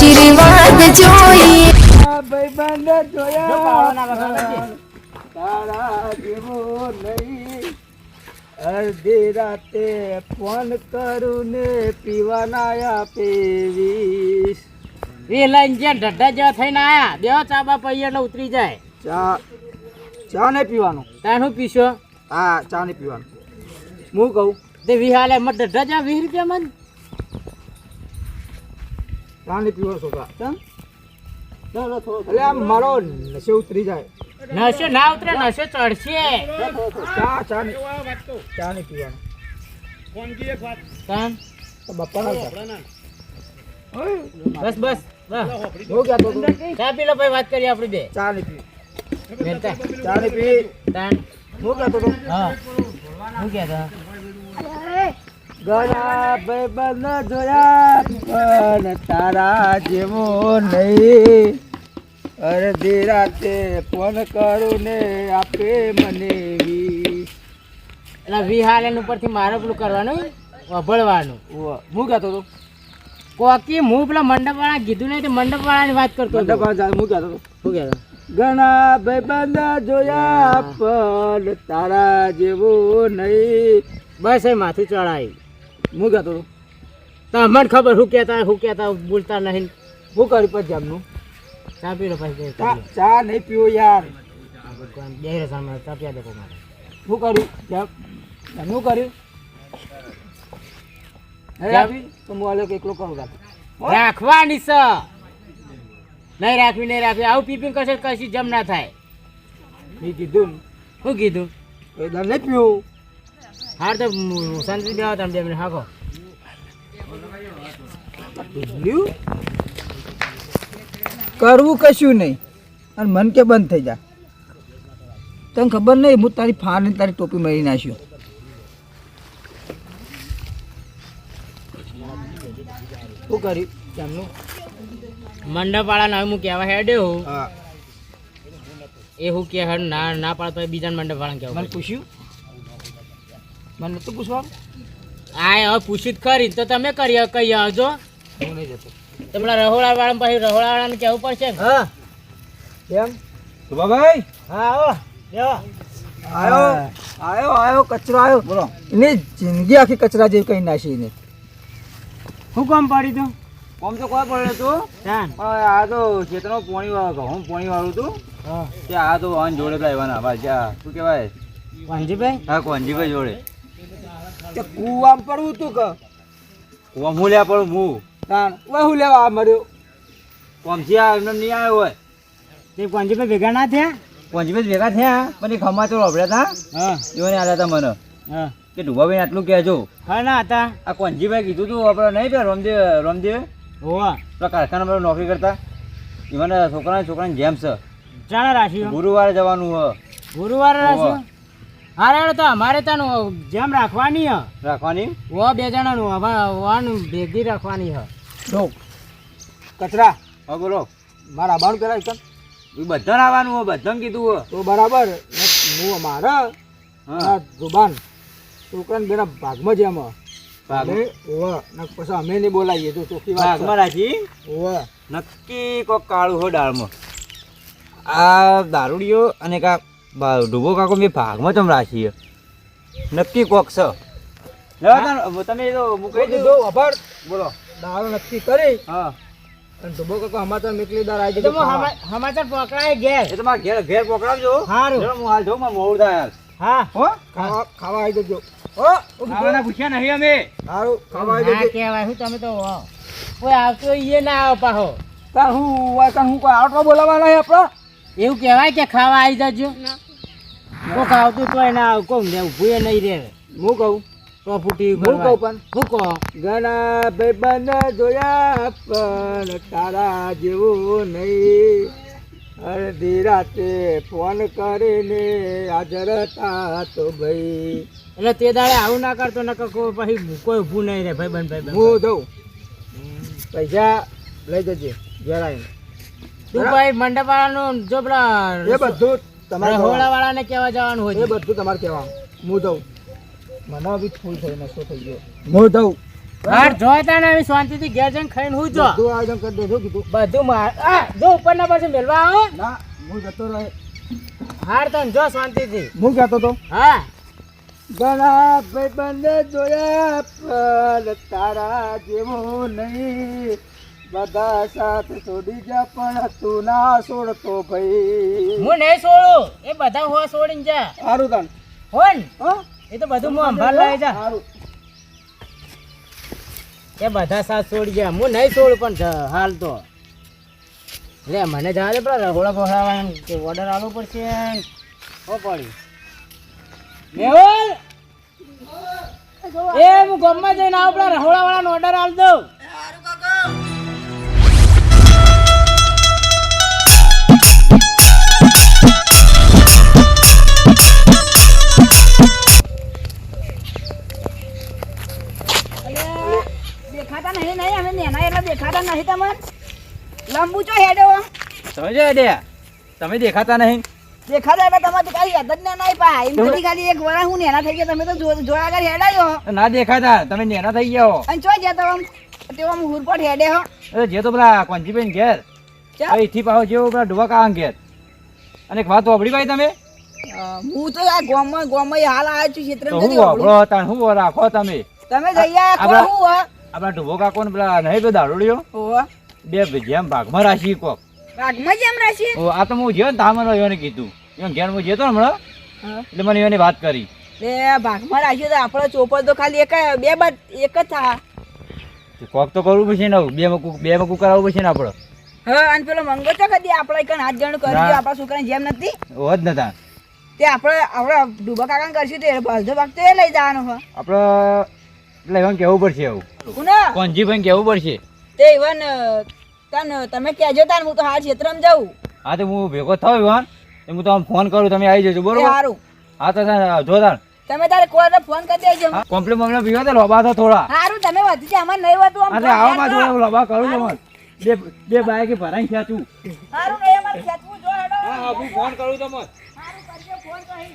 આશીર્વાદ જોઈએ. ભાઈબંધ જોયા તારા જેવો નહીં. અડધી રાતે ફોન કરું ને પીવાના પીવીશ. એ લઈને જે ઢઢા જેવા થઈને આયા દેવા ચાબા પૈયા એટલે ઉતરી જાય. ચા નહીં પીવાનું. તાર શું પીશો? હા, ચા નહીં પીવાનું. હું કહું તે વિહાલે મત ઢઢા જેવા 20 રૂપિયા મન ચા નહીં પીવો છોકરા. એટલે આમ મારો નશો ઉતરી જાય. નશો ના ઉતરે નશો ચડશે. ચા નહીં પીવાનું. તાન બપ્પા ના બસ બસ બસ હું કહેતો હતો ચા પી લો ભાઈ વાત કરીએ આપણે બે. ચા નહીં પી. મેલતા ચા નહીં પી. તાન હું કહેતો હતો હા શું કહેતા ઘણા ભાઈબંધ જોયા પણ તારા જેવો નહીં. અડધી રાતે ફોન કરું ને આપે મને વીસ. એટલે વિહાલે ઉપરથી મારે પેલું કરવાનું વભળવાનું. હું કહેતો હતો કોકી હું પેલા મંડપવાળા કીધું નહીં તે મંડપવાળાની વાત કરતો હતો. હું કહેતો હતો શું કહેતો ઘણા ભાઈબંધ જોયા પણ તારા જેવો નહીં. બસ એ માથું ચડાવી. હું કહેતો હતો તમને ખબર શું કહેતા બોલતા નહીં. હું કર્યું પછી જામનું ચા પી લો પછી ચા નહીં પીવો યાર. બે રસામાં ચા પીવા દેખો મારે. શું કર્યું જામ શું કર્યું તો હું અલગ એકલો કરું રાખું. રાખવાની છે. નહીં રાખવી આવું પીપિંગ કરશે કશી જમ ના થાય. મેં કીધું ને શું કીધું એ દર નહીં પીવું. હાર તો શાંતિ બે આવો તમે 2 મિનિટ હાકો. કરવું કશું નહીં અને મન કે બંધ થઈ જા. તને ખબર નહીં હું તારી ફાને તારી ટોપી મારી નાખ્યો. શું કર્યું કેમનું મંડપવાળાને હવે હું કહેવા હેડ્યો હા એ હું કે હેડ ના પાડતો બીજા મંડપવાળાને કહેવું. મને પૂછ્યું મને નતું પૂછવાનું. આ હવે પૂછ્યું જ ખરી તો તમે કહી આવજો. હું નહીં જતો. તમારા રહોડાવાળા પછી રહોડાવાળાને કહેવું પડશે ને. હા કેમ સુભાભાઈ હા આવો બેહો. આયો કચરો આવ્યો બોલો. એની જિંદગી આખી કચરા જેવી કઈ નાખી એને. શું કામ પડી તું આમ તો કોઈ પડે તું ચાન આ તો ખેતરનો પોણી વાળો હું પોણી વાળું તું હા કે આ તો વાહન જોડે લાવવાના ભાઈ જ્યાં શું કહેવાય વાંજીભાઈ હા કોંજીભાઈ જોડે તે કુવામ પડવું તું કે કુવામ હું લ્યા પડું હું તાણ હું લેવા આ મળ્યો કોમથી આ એમને નહીં આવ્યો હોય તે વાંજીભાઈ ભેગા ના થયા. કોંજીભાઈ ભેગા થયા પણ એ ખમાચો વાપર્યા હતા હા એઓને આલ્યા હતા મને હા કે ડુબાભાઈ આટલું કહેજો. હા ના હતા આ કોંજીભાઈ કીધું તું આપણે નહીં પે રોમદેવ હોવા પેલા કારખાનામાં નોકરી કરતા એમને છોકરાની જેમ છે. ચાણા રાખ્યું ગુરુવારે જવાનું હ ગુરુવારે રાખ્યું. હારે તો અમારે ત્યાં જેમ રાખવાની હ રાખવાની ઓ 2 જણાનું હવે ભેગી રાખવાની હ. જો કચરા હા બોલો મારા આબાનું પેલા એકદમ એ બધાને આવવાનું હોય બધાને કીધું હોય તો બરાબર હું મારા હા જુબાન છોકરાને બેના ભાગમાં જ એમ પછી અમે નહીં બોલાવીએ તો ચોખ્ખી વાત ભાગમાં રાખી નક્કી કોક કાળું હોય દાળમાં આ દારૂડીઓ અને કા ડૂબો કાકો મેં ભાગમાં તમે રાખીએ નક્કી કોક છે. તમે તો કહી દીધું અભર બોલો દારૂ નક્કી કરી હા અને ડૂબો કાકો સમાચાર મેકલી દાર આવી જતો સમાચાર પકડાય ઘેર. એ તમારે ઘેર પકડાવજો. સારું હું હાલ જાઉં મારે મોડું થાય હા હો ખાવા આવી જજો. ખાવાના પૂછ્યા નહીં અમે. સારું ખાવા આવી ના જજો. કહેવાય શું તમે તો કોઈ આવતો એ ના આવો પાહો. હું કોઈ આટલો બોલાવવાના આપણા એવું કહેવાય કે ખાવા આવી જજો. કોક આવતું તોય ના આવ કોમ ને ઊભું નહીં રે. હું કહું તો ફૂટી હું કહું પણ હું કહો ઘણા ભાઈબંધ જોયા પણ તારા જેવું નહીં. અડધી રાતે ફોન કરીને હાજર હતા તો ભાઈ. એટલે તે દાડે આવું ના કરતો ન પછી કોઈ ઊભું નહીં રે ભાઈ બંધ હું દઉં પૈસા લઈ જજે ઘેર આવીને. તું ભાઈ મંડપવાળાનું જો પેલા એ બધું તમારે રહોડાવાળાને કહેવા જવાનું હોય એ બધું તમારે કહેવાનું. હું દઉં મને બી ફૂલ થઈ નશો થઈ ગયો. હું દઉં હાર જોતા ને આવી શાંતિથી ઘેર જઈને ખાઈને હું જો બધું આયોજન કરી દેજો કીધું. બધું માર જો ઉપરના પાસે મેલવા આવો ના હું જતો રહે. હાર તને જો શાંતિથી હું કહેતો તો હા ઘણા ભાઈબંધ જોયા પણ તારા જેવો નહીં. બધા સાથ છોડી જા પણ તું ના છોડતો ભાઈ. હું નહીં છોડું એ બધા હો છોડીને જા સારું તાન. હોન હા એ તો બધું હું સંભાળ લઈ જા સારું. એ બધા સાથ છોડી ગયા હું નહીં છોડું પણ હાલ તો લે મને જવા દે પેલા રગોળા પકડાવવા કે ઓર્ડર આવવો પડશે હો પડી મેહુલ એ હું ગામમાં જઈને આવું પેલા રહોળા વાળાનો ઓર્ડર આલ દઉં દેખાતા નહીં નહીં અમે નેના એટલે દેખાતા નહીં તમને લંબુ ચો હેડો સમજો દે તમે દેખાતા નહીં દેખાતા એટલે તમારે કઈ યાદ જ નહીં પા એમ કરી ખાલી એક વાર હું નેના થઈ ગયા તમે તો જોયા આગળ હેડાયો ના દેખાતા તમે નેના થઈ ગયા હો અને ચો ગયા તો આમ તેઓ આમ હુરપટ હેડે હો અરે જે તો પેલા કોંજીબેન ઘેર ચા? અહીંથી પાછો જેવો પેલા ડુબા કાકા ઘેર અને એક વાત વાપરી ભાઈ તમે હું તો આ ગામમાં હાલ આવ્યો છું ક્ષેત્ર તો હું વાપરો હતા હું રાખો તમે તમે જઈ આયા કોણ આપણા- હું હો આપણા ડુબો કાકો ને પેલા નહીં તો દારૂડિયો ઓહો બે જેમ ભાગમાં રાશી કોક ભાગમાં જેમ રાશી ઓ, આ તો હું જ્યો ને તામર એને કીધું એમ ઘેર હું જતો ને હમણાં હા એટલે મને એની વાત કરી લે ભાગમાં રાખ્યો તો આપણો ચોપર તો ખાલી એક જ થા તો કોક તો કરવું પડશે ને બે મકું કરાવવું પડશે ને આપણે હા અને પેલો મંગો તો કદી આપણે કઈ હાથ જણ કરી ના. દો આપણા છોકરાને જેમ નથી હોત નતા તે આપણે ડૂબા કાકા કરશું તો અડધો ભાગ તો એ લઈ જવાનો હો આપણે એટલે એમ કહેવું પડશે એવું કોના કોંજીભાઈ કહેવું પડશે તે ઇવન તમે કહેજો તાન હું તો હાલ ક્ષેત્રમાં જાઉં હા તો હું ભેગો થયો ઇવાન તો હું તમને ફોન કરું તમે આવી જજો એ બરોબર સારું હા તો જો તાર તમે તારે કોઈને ફોન કરી દેજો કોમ્પ્લેટ બમ્પ્લેટ પીવા તો લોબા તો થોડા સારું તમે વધી છે અમારે નહીં હોતું અરે આવો માં જોડે લોબા કરું તમારે બે બાઈક ભરાઈ ખેંચું સારું નહીં અમારે ખેંચવું જો હેડો હા હા હું ફોન કરું તમને સારું કરજો ફોન તો અહીં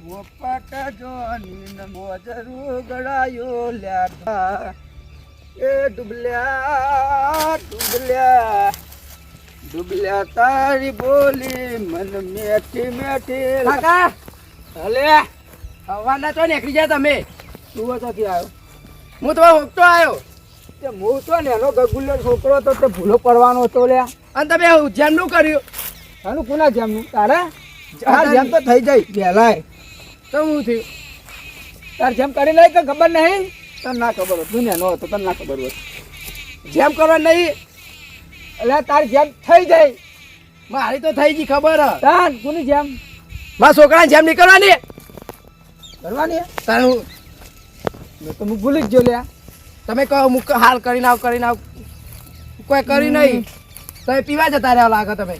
પોપટ જોની મોજરું ગળાયો લ્યા એ ડુબલ્યા તારી બોલી મન મેઠી મેઠી કાકા હલે હવાના તો નીકળી જાય તમે તું ક્યાંથી આવ્યો હું તો હોકતો આવ્યો તે હું તો ને એનો ગગુલ્યો છોકરો તો તે ભૂલો પડવાનો હતો લ્યા અને તમે જેમનું કર્યું આનું કોના જેમનું તારે તાર જેમ તો થઈ જાય પહેલાય તો હું થયું તાર જેમ કરી લઈ કે ખબર નહીં તને ના ખબર હોય તું ને એનો હતો તને ના ખબર હોય જેમ કરવા નહીં એટલે તાર જેમ થઈ જાય મારી તો થઈ ગઈ ખબર હ. તાન કોની જેમ મારા છોકરાને જેમ નહીં કરવાની કરવાની તારે હું મેં તો હું ભૂલી જ ગયો લ્યા તમે કહો હું હાલ કરીને આવ કોઈ કરી નહીં તમે પીવા જતા રહ્યા લાગે તમે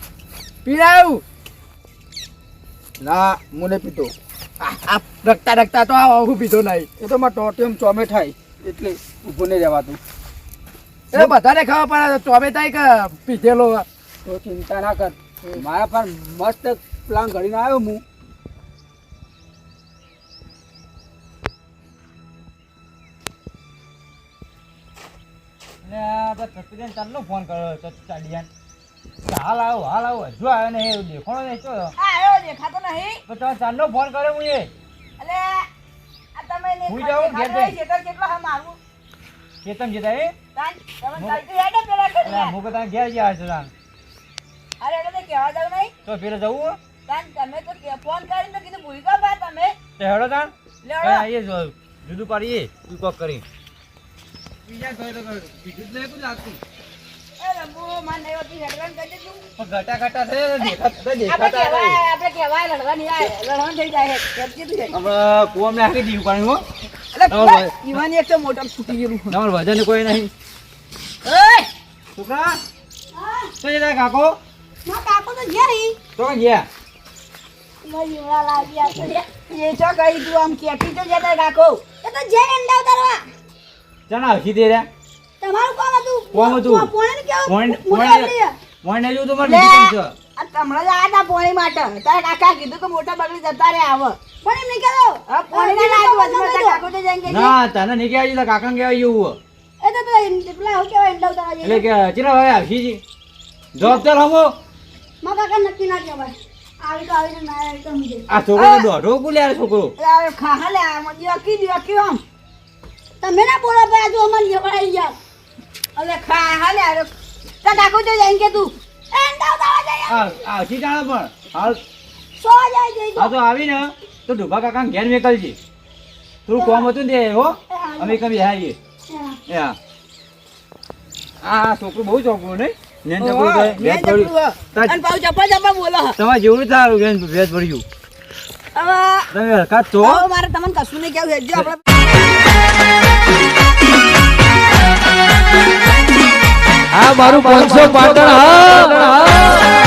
પીરાયું ના હું નહીં પીતો આ રખતા તો આ હું પીધો નહીં એ તો મારે ટોટિયમ ચોમે થાય એટલે ઊભું નહીં રહેવાતું એ બધાને ખબર પડે ચોમે થાય કે પીધેલો તો ચિંતા ના કર મારા પર મસ્ત પ્લાન ઘડીને આવ્યો હું અને આ સતીદેન ચાલનો ફોન કર્યો ચાડિયાન હાલ આવો હજુ આવ્યો ને એ દેખાણો નહીં તો આવ્યો દેખાતો નહીં તમે ચાલનો ફોન કર્યો હું એ એટલે આ તમે ને હું જાઉં ઘેર જઈને. ક્ષેત્ર કેટલો હા મારું કેતમ જતા એ તાન તમે ચાલતું હેડો પેલા એટલે કરી હું કહેતા ઘેર ગયા છે તાન અરે એટલે તે કહેવા જાવ નહીં તો પેલે જવું તાન તમે તો ફોન કરીને તો કીધું ભૂલી ગયા બા તમે તે હેડો તાન લેવડો. આવીએ જુદું પાડીએ તું કોક કરી બીજા બીજું જ નહીં કોઈ લાગતું એ રંબુ માં નહીં હોતી હેડવાન કરી દેજો પણ ઘટા થઈ દેખાતા આપણે કહેવાય લડવાની આ લડવાનું થઈ જાય હેડજી તું હમણાં કુવામાં નાખી દીધું પાણી હો એટલે ઈવાની એક તો મોટર ફૂટી ગયેલું તમારું વજન કોઈ નહીં ઓય છોકરા તો જતા કાકો માં કાકો તો ઘેરી તો ગયા મારી ઉડા લાગ્યા છે એ ચો કહી તું આમ કેટી તો જતા કાકો એ તો જે અંડા ઉતારવા ચણા હસી દે રહ્યા તમારું કોણ હતું કોણ હતું? પોણે કેવું પોઈન્ટ મોટા પોઈન્ટ જો તમારે બીજું કામ છે આ હમણાં જ આયા તા પોણી માટે તારા કાકા કીધું કે મોટા બગડી જતા રે આવ પણ એમ નહીં કહેતો હવે પોણી ના લાગ્યું વચમાં તારા કાકો તો જઈને કે ના તને નહીં કહેવાય કાકા ને કહેવાય એવું એ તો પેલા હું કહેવાય એંડા ઉતારવા એટલે કે ચીરા ભાઈ આવશી જી જવાબદાર હમો મારા કાકા નક્કી ના કહેવાય આવી તો આવીને ના આવી તો સમજે આ છોકરો તો દોઢો બોલ્યા છોકરો અરે ખા લે આ દિવાકી આમ તમે ના બોલો ભાઈ આજુ અમારી જવડાઈ ગયા અલે ખા હાલે અરે તારા કાકો તો જઈને કે તું એંડા ઉતારવા જાય આવશી જાણે પણ હાલ સો જાય જઈ આ તો આવીને તો ડુબા કાકા ઘેર મેકલજી થોડું કોમ હતું ને તે હો અમે કમી હાઈએ એ હા આ છોકરું બહુ ચોખ્ખું નહીં લેન ચપલું ભેજ પડ્યું અને પાછું ચપ્પા બોલો તમારે જેવું સારું બેન ભેજ પડ્યું હવે તમે હરકત તો હવે મારે તમને કશું નહીં કેવું હેજો આપણે આ મારું 500 પાટણ હા